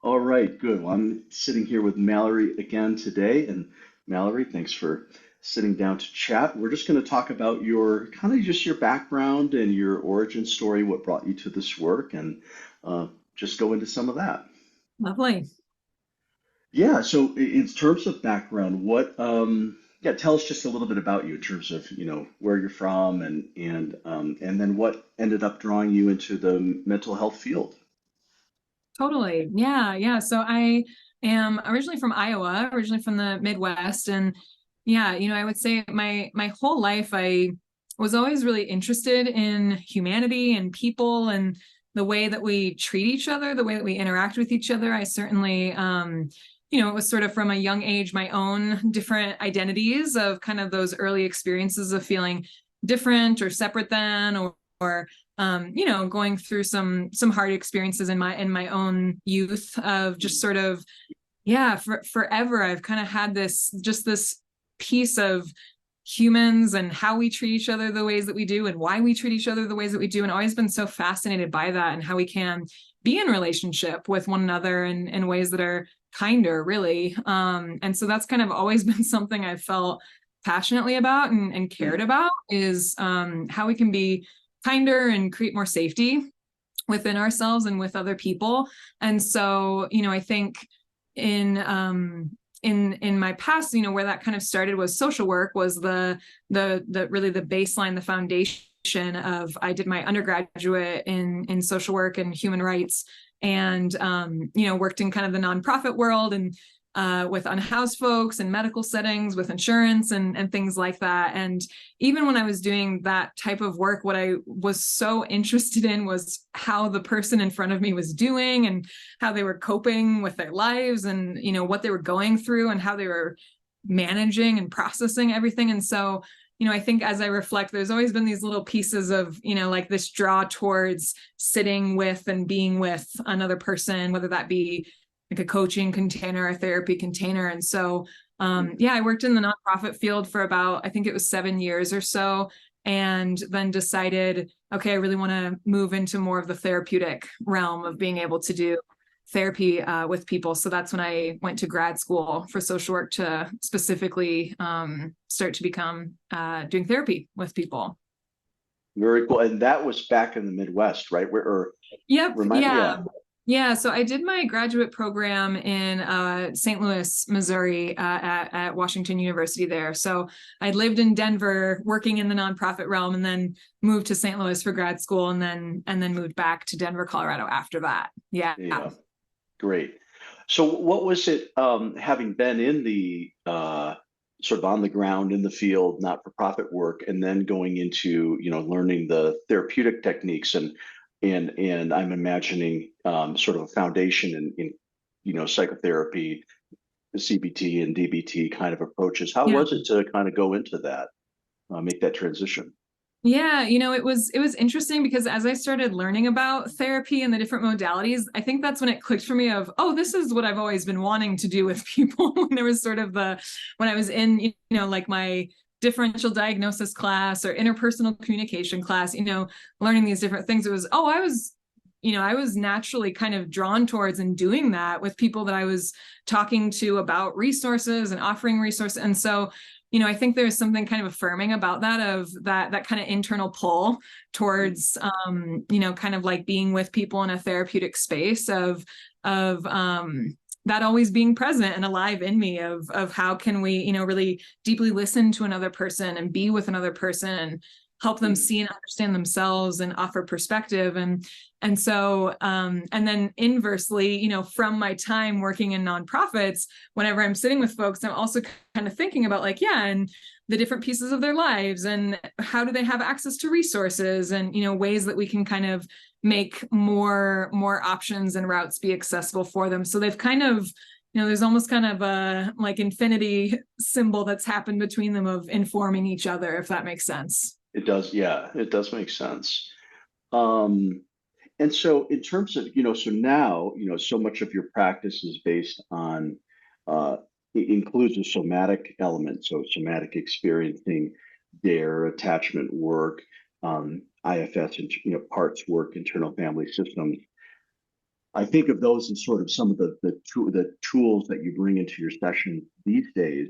All right, good. Well, I'm sitting here with Mallory again today. And Mallory, thanks for sitting down to chat. We're just going to talk about your kind of just your background and your origin story, what brought you to this work, and just go into some of that. Lovely. Yeah, so in terms of background, yeah, tell us just a little bit about you in terms of, where you're from and then what ended up drawing you into the mental health field. Totally. Yeah. Yeah. So I am originally from Iowa, originally from the Midwest. And yeah, I would say my whole life I was always really interested in humanity and people and the way that we treat each other, the way that we interact with each other. I certainly it was sort of from a young age, my own different identities of kind of those early experiences of feeling different or separate than or going through some hard experiences in my own youth of just sort of forever I've kind of had this piece of humans and how we treat each other the ways that we do and why we treat each other the ways that we do, and always been so fascinated by that and how we can be in relationship with one another in ways that are kinder, really. And so that's kind of always been something I've felt passionately about and cared about is how we can be kinder and create more safety within ourselves and with other people. And so, I think in in my past, where that kind of started was social work was the really the baseline, the foundation of I did my undergraduate in social work and human rights and worked in kind of the nonprofit world and with unhoused folks and medical settings with insurance and things like that. And even when I was doing that type of work, what I was so interested in was how the person in front of me was doing and how they were coping with their lives and, what they were going through and how they were managing and processing everything. And so, I think as I reflect, there's always been these little pieces of, like this draw towards sitting with and being with another person, whether that be like a coaching container, a therapy container. And so, I worked in the nonprofit field for about, I think it was 7 years or so, and then decided, okay, I really want to move into more of the therapeutic realm of being able to do therapy with people. So that's when I went to grad school for social work to specifically start to become doing therapy with people. Very cool. And that was back in the Midwest, right? Yep. Yeah. Yeah. Yeah, so I did my graduate program in St. Louis, Missouri, at Washington University there. So I lived in Denver, working in the nonprofit realm, and then moved to St. Louis for grad school, and then moved back to Denver, Colorado after that. Yeah. Yeah. Great. So what was it, having been in the sort of on the ground in the field, not-for-profit work, and then going into, learning the therapeutic techniques and I'm imagining sort of a foundation in psychotherapy, CBT and DBT kind of approaches. How Yeah. was it to kind of go into that, make that transition? Yeah, it was interesting because as I started learning about therapy and the different modalities, I think that's when it clicked for me of, oh, this is what I've always been wanting to do with people. When there was sort of when I was in, like my differential diagnosis class or interpersonal communication class, learning these different things. It was, oh, I was naturally kind of drawn towards and doing that with people that I was talking to about resources and offering resources. And so, I think there's something kind of affirming about that, of that kind of internal pull towards, kind of like being with people in a therapeutic space of that always being present and alive in me of how can we, really deeply listen to another person and be with another person and help them see and understand themselves and offer perspective. And so, and then inversely, from my time working in nonprofits, whenever I'm sitting with folks, I'm also kind of thinking about like, yeah, and the different pieces of their lives and how do they have access to resources and, ways that we can kind of make more options and routes be accessible for them. So they've kind of, there's almost kind of a like infinity symbol that's happened between them of informing each other, if that makes sense. It does, yeah, it does make sense. Um, and so in terms of, so now, so much of your practice is based on, includes a somatic element, so somatic experiencing, DARE, attachment work, IFS, and, parts work, internal family systems. I think of those as sort of some of the tools that you bring into your session these days.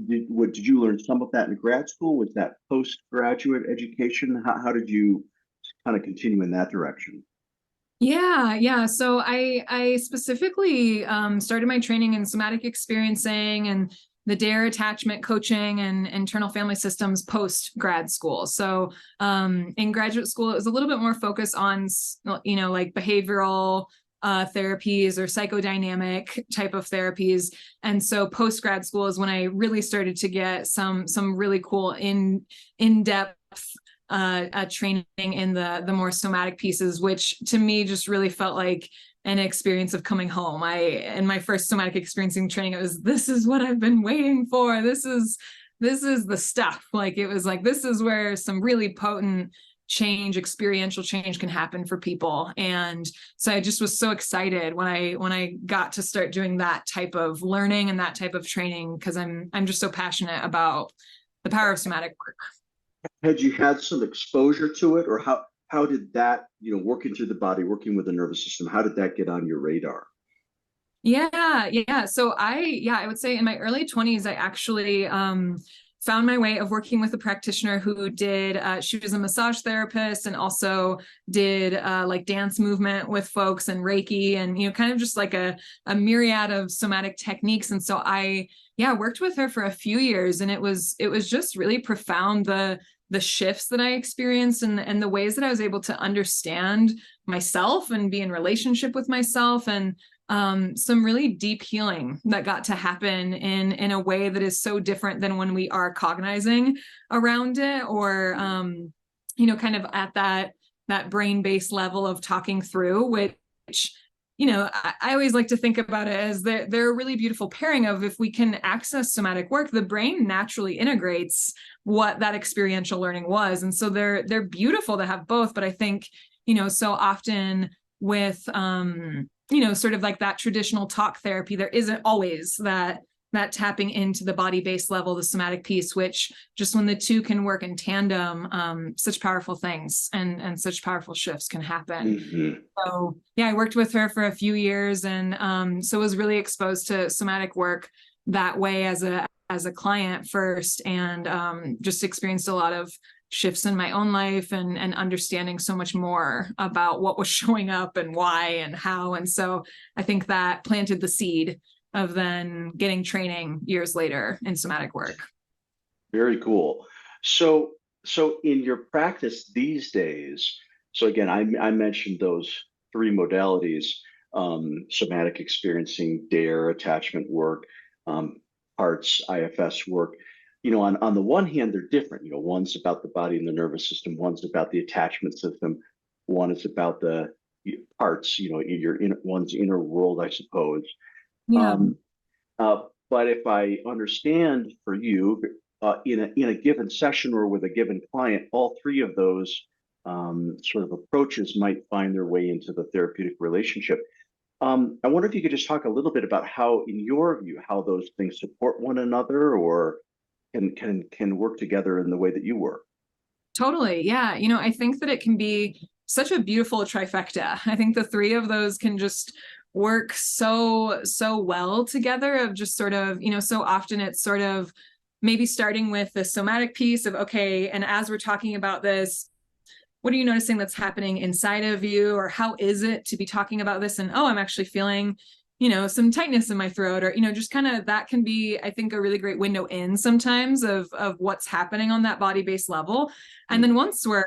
Did you learn some of that in grad school? Was that postgraduate education? How did you kind of continue in that direction? Yeah. So I specifically started my training in somatic experiencing and the DARE attachment coaching and internal family systems post grad school. So in graduate school, it was a little bit more focused on, like behavioral therapies or psychodynamic type of therapies. And so post grad school is when I really started to get some really cool in-depth training in the more somatic pieces, which to me just really felt like an experience of coming home. In my first somatic experiencing training, it was, this is what I've been waiting for. This is the stuff. Like, it was like, this is where some really potent change, experiential change can happen for people. And so I just was so excited when I got to start doing that type of learning and that type of training, because I'm just so passionate about the power of somatic work. Had you had some exposure to it, or how did that, working through the body, working with the nervous system, how did that get on your radar? Yeah. So I would say in my early 20s, I actually found my way of working with a practitioner who did, she was a massage therapist and also did like dance movement with folks and Reiki and, kind of just like a myriad of somatic techniques. And so I worked with her for a few years, and it was just really profound, the shifts that I experienced and the ways that I was able to understand myself and be in relationship with myself, and some really deep healing that got to happen in a way that is so different than when we are cognizing around it, or kind of at that brain-based level of talking through, which I always like to think about it as they're a really beautiful pairing of, if we can access somatic work, the brain naturally integrates what that experiential learning was. And so they're beautiful to have both. But I think, so often with, sort of like that traditional talk therapy, there isn't always that tapping into the body-based level, the somatic piece, which just when the two can work in tandem, such powerful things and such powerful shifts can happen. Mm-hmm. So I worked with her for a few years, and so was really exposed to somatic work that way as a client first, and just experienced a lot of shifts in my own life and understanding so much more about what was showing up and why and how. And so I think that planted the seed of then getting training years later in somatic work. Very cool. So in your practice these days, so again, I mentioned those three modalities: somatic experiencing, DARE, attachment work, parts, IFS work. On the one hand, they're different. One's about the body and the nervous system, one's about the attachment system, one is about the parts, one's inner world, I suppose. Yeah. But if I understand for you, in a given session or with a given client, all three of those sort of approaches might find their way into the therapeutic relationship. I wonder if you could just talk a little bit about how, in your view, how those things support one another, or can work together in the way that you work. Totally. Yeah. I think that it can be such a beautiful trifecta. I think the three of those can just work so well together, of just sort of, so often it's sort of maybe starting with the somatic piece of, okay, and as we're talking about this, what are you noticing that's happening inside of you, or how is it to be talking about this? And, oh, I'm actually feeling, some tightness in my throat, or, just kind of, that can be, I think, a really great window in sometimes of what's happening on that body-based level. And then once we're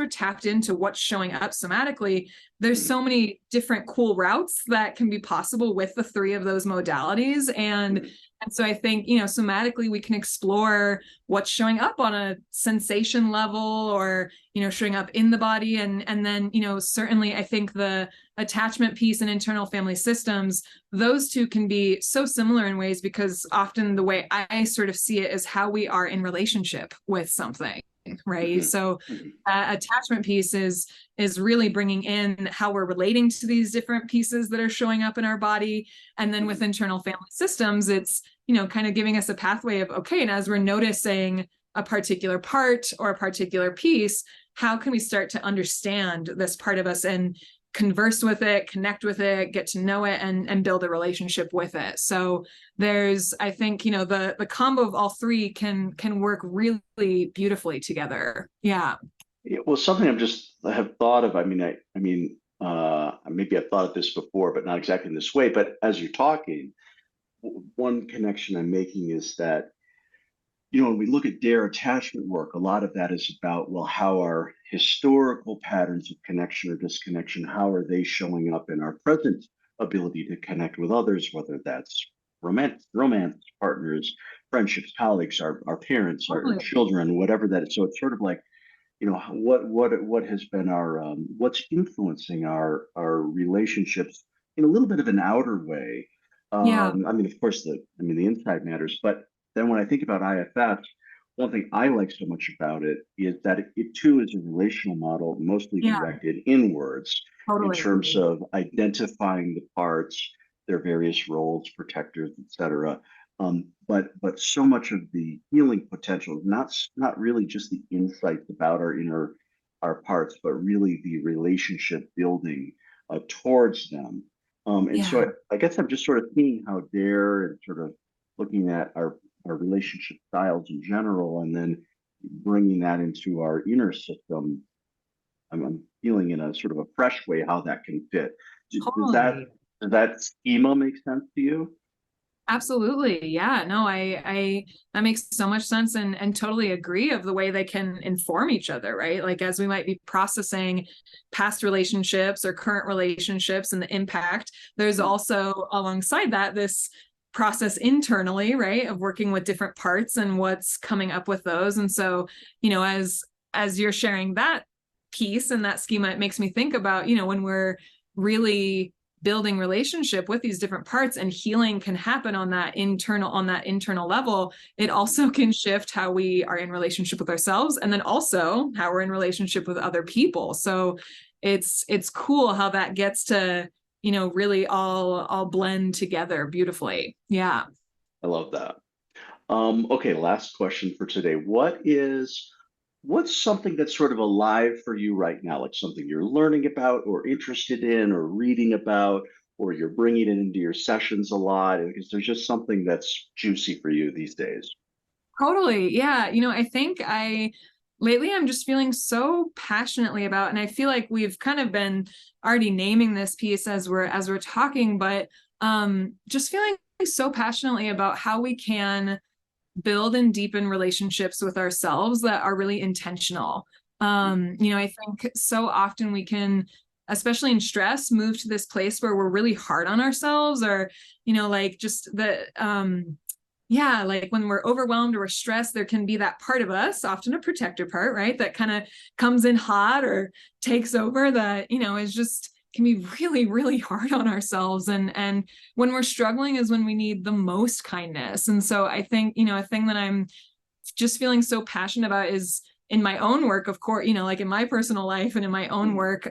tapped into what's showing up somatically, there's so many different cool routes that can be possible with the three of those modalities. And so I think, somatically we can explore what's showing up on a sensation level, or, showing up in the body. And then, certainly I think the attachment piece and internal family systems, those two can be so similar in ways, because often the way I sort of see it is how we are in relationship with something. Right. Mm-hmm. So Mm-hmm. attachment piece is really bringing in how we're relating to these different pieces that are showing up in our body. And then with internal family systems, it's, kind of giving us a pathway of, okay, and as we're noticing a particular part or a particular piece, how can we start to understand this part of us and converse with it, connect with it, get to know it, and build a relationship with it. So there's, I think, the combo of all three can work really beautifully together. Yeah. Well, something I have thought of. Maybe I've thought of this before, but not exactly in this way. But as you're talking, one connection I'm making is that, when we look at dare attachment work, a lot of that is about, well, how our historical patterns of connection or disconnection, how are they showing up in our present ability to connect with others, whether that's romance partners, friendships, colleagues, our parents, our Totally. children, whatever that is. So it's sort of like, what has been our what's influencing our relationships in a little bit of an outer way. Yeah. Of course, the inside matters, but then when I think about IFS, one thing I like so much about it is that it too is a relational model, mostly Yeah. directed inwards in Totally. terms of identifying the parts, their various roles, protectors, etc. But so much of the healing potential, not really just the insights about our parts, but really the relationship building towards them. And so Yeah. I guess I'm just sort of seeing how Dare and sort of looking at our relationship styles in general, and then bringing that into our inner system. I'm feeling in a sort of a fresh way how that can fit. Does Totally. that schema make sense to you? Absolutely. Yeah. No, I that makes so much sense, and totally agree of the way they can inform each other, right? Like as we might be processing past relationships or current relationships and the impact, there's also alongside that this process internally, right, of working with different parts and what's coming up with those. And so, as you're sharing that piece and that schema, it makes me think about, when we're really building relationship with these different parts and healing can happen on that internal level, it also can shift how we are in relationship with ourselves, and then also how we're in relationship with other people. So it's cool how that gets to really all blend together beautifully. Yeah. I love that. Okay, last question for today. What's something that's sort of alive for you right now, like something you're learning about or interested in or reading about, or you're bringing it into your sessions a lot? Because there's just something that's juicy for you these days. Totally. Yeah. I think lately I'm just feeling so passionately about, and I feel like we've kind of been already naming this piece as we're talking, but just feeling so passionately about how we can build and deepen relationships with ourselves that are really intentional. I think so often we can, especially in stress, move to this place where we're really hard on ourselves, or, like just yeah, like when we're overwhelmed or we're stressed, there can be that part of us, often a protector part, right, that kind of comes in hot or takes over, that, is just can be really hard on ourselves. And when we're struggling is when we need the most kindness. And so I think, a thing that I'm just feeling so passionate about is in my own work, of course, like in my personal life and in my own work,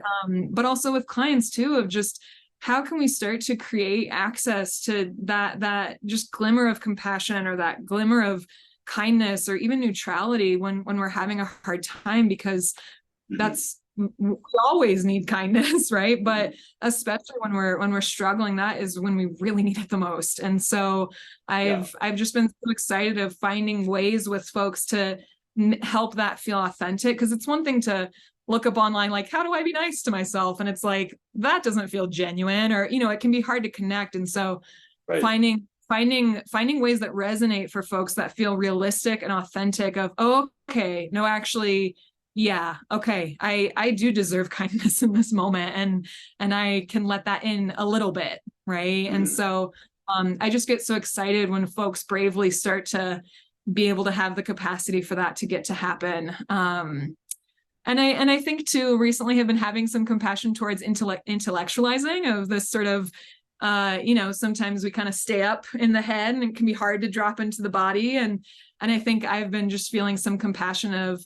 but also with clients too, of just how can we start to create access to that just glimmer of compassion or that glimmer of kindness or even neutrality when we're having a hard time, because Mhm. that's we always need kindness, right? But especially when we're struggling, that is when we really need it the most. And so Yeah. I've just been so excited of finding ways with folks to help that feel authentic, because it's one thing to look up online like, how do I be nice to myself, and it's like that doesn't feel genuine, or it can be hard to connect. And so Right. finding ways that resonate for folks that feel realistic and authentic of, oh, okay, no, actually, yeah, okay, I do deserve kindness in this moment, and I can let that in a little bit, right? And Mhm. so I just get so excited when folks bravely start to be able to have the capacity for that to get to happen. And I think too, recently have been having some compassion towards intellectualizing of this sort of, sometimes we kind of stay up in the head and it can be hard to drop into the body. And I think I've been just feeling some compassion of,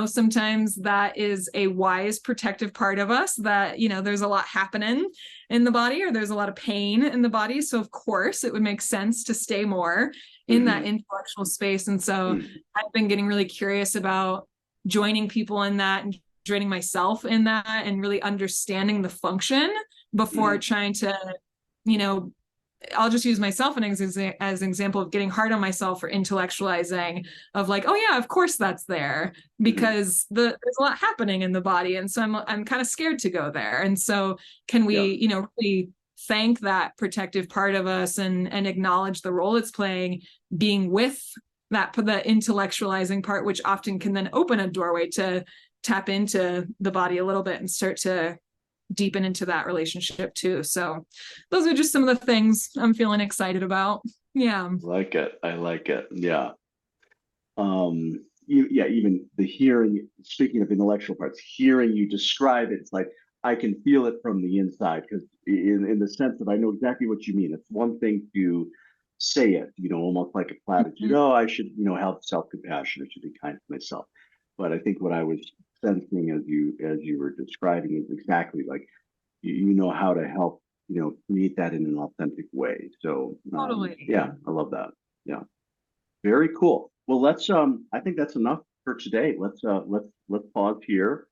sometimes that is a wise protective part of us that, there's a lot happening in the body, or there's a lot of pain in the body. So of course it would make sense to stay more in that Mhm. intellectual space. And so Mhm. I've been getting really curious about joining people in that and draining myself in that and really understanding the function before trying to, you know, I'll just use myself as an example of getting hard on myself for intellectualizing of like, oh yeah, of course that's there because there's a lot happening in the body. And so I'm kind of scared to go there. And so can we, you know, really thank that protective part of us and acknowledge the role it's playing, being with that, the intellectualizing part, which often can then open a doorway to tap into the body a little bit and start to deepen into that relationship too. So those are just some of the things I'm feeling excited about. Yeah. Like it. I like it. Yeah. Yeah, even the hearing, speaking of intellectual parts, hearing you describe it, it's like I can feel it from the inside because in the sense that I know exactly what you mean. It's one thing to say it, you know, almost like a platitude. Oh, I should, you know, have self-compassion. I should be kind to myself. But I think what I was sensing as you were describing is exactly like you know how to help, you know, create that in an authentic way. So Totally. yeah, I love that. Yeah. Very cool. Well, let's I think that's enough for today. Let's pause here